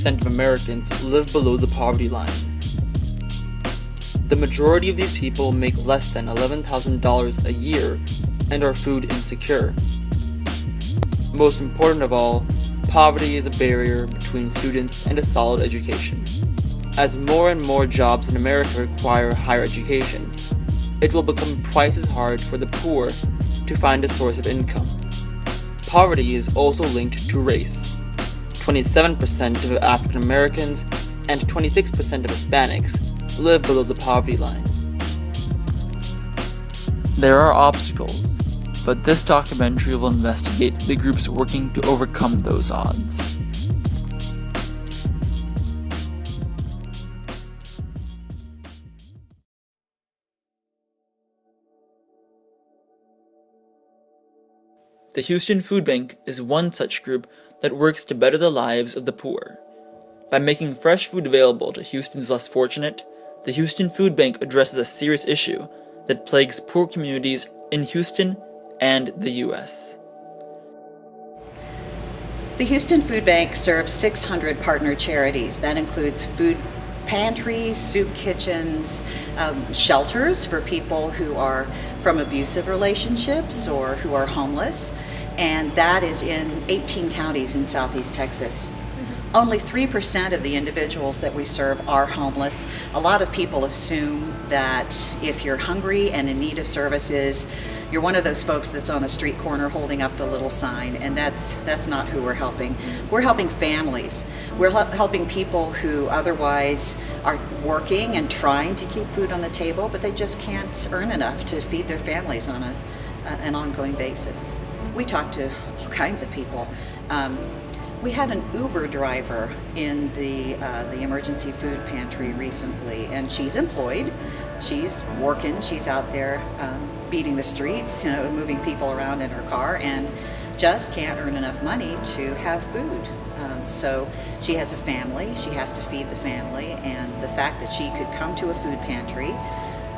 60% of Americans live below the poverty line. The majority of these people make less than $11,000 a year and are food insecure. Most important of all, poverty is a barrier between students and a solid education. As more and more jobs in America require higher education, it will become twice as hard for the poor to find a source of income. Poverty is also linked to race. 27% of African Americans and 26% of Hispanics live below the poverty line. There are obstacles, but this documentary will investigate the groups working to overcome those odds. The Houston Food Bank is one such group that works to better the lives of the poor. By making fresh food available to Houston's less fortunate, the Houston Food Bank addresses a serious issue that plagues poor communities in Houston and the U.S. The Houston Food Bank serves 600 partner charities. That includes food pantries, soup kitchens, shelters for people who are from abusive relationships or who are homeless, and that is in 18 counties in Southeast Texas. Only 3% of the individuals that we serve are homeless. A lot of people assume that if you're hungry and in need of services, you're one of those folks that's on the street corner holding up the little sign, and that's not who we're helping. We're helping families. We're helping people who otherwise are working and trying to keep food on the table, but they just can't earn enough to feed their families on an ongoing basis. We talk to all kinds of people. We had an Uber driver in the emergency food pantry recently, and she's employed. She's working. She's out there beating the streets, moving people around in her car, and just can't earn enough money to have food. So she has a family. She has to feed the family, and the fact that she could come to a food pantry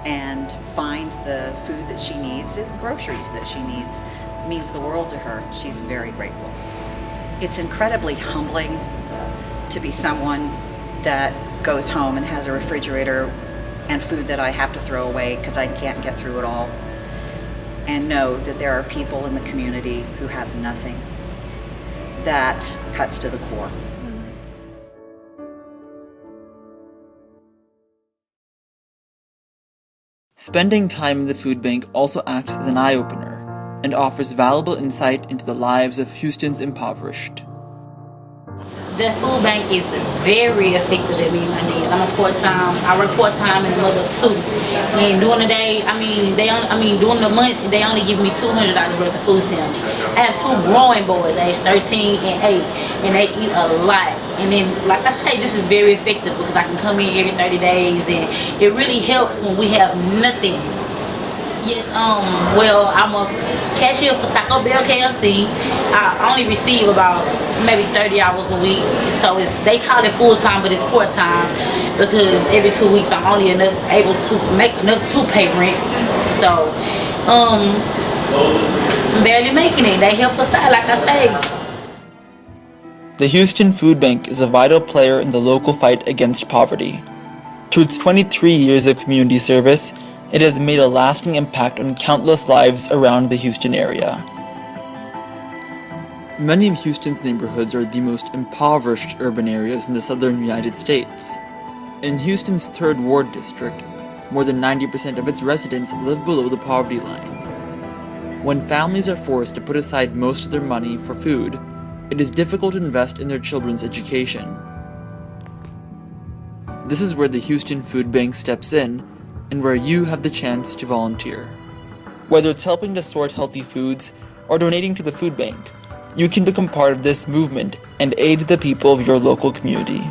and find the food that she needs, the groceries that she needs, means the world to her. She's very grateful. It's incredibly humbling to be someone that goes home and has a refrigerator and food that I have to throw away because I can't get through it all, and know that there are people in the community who have nothing. That cuts to the core. Spending time in the food bank also acts as an eye-opener and offers valuable insight into the lives of Houston's impoverished. The food bank is very effective at meeting my needs. I work part-time and a mother of two. And during the day, during the month, they only give me $200 worth of food stamps. I have two growing boys, age 13 and 8, and they eat a lot. And then, like I say, this is very effective because I can come in every 30 days, and it really helps when we have nothing. Yes, well, I'm a cashier for Taco Bell, KFC. I only receive about maybe 30 hours a week, so they call it full-time, but it's part-time because every 2 weeks I'm only able to make enough to pay rent. So, I'm barely making it. They help us out, like I say. The Houston Food Bank is a vital player in the local fight against poverty. Through its 23 years of community service, it has made a lasting impact on countless lives around the Houston area. Many of Houston's neighborhoods are the most impoverished urban areas in the southern United States. In Houston's 3rd Ward District, more than 90% of its residents live below the poverty line. When families are forced to put aside most of their money for food, it is difficult to invest in their children's education. This is where the Houston Food Bank steps in, and where you have the chance to volunteer. Whether it's helping to sort healthy foods or donating to the food bank, you can become part of this movement and aid the people of your local community.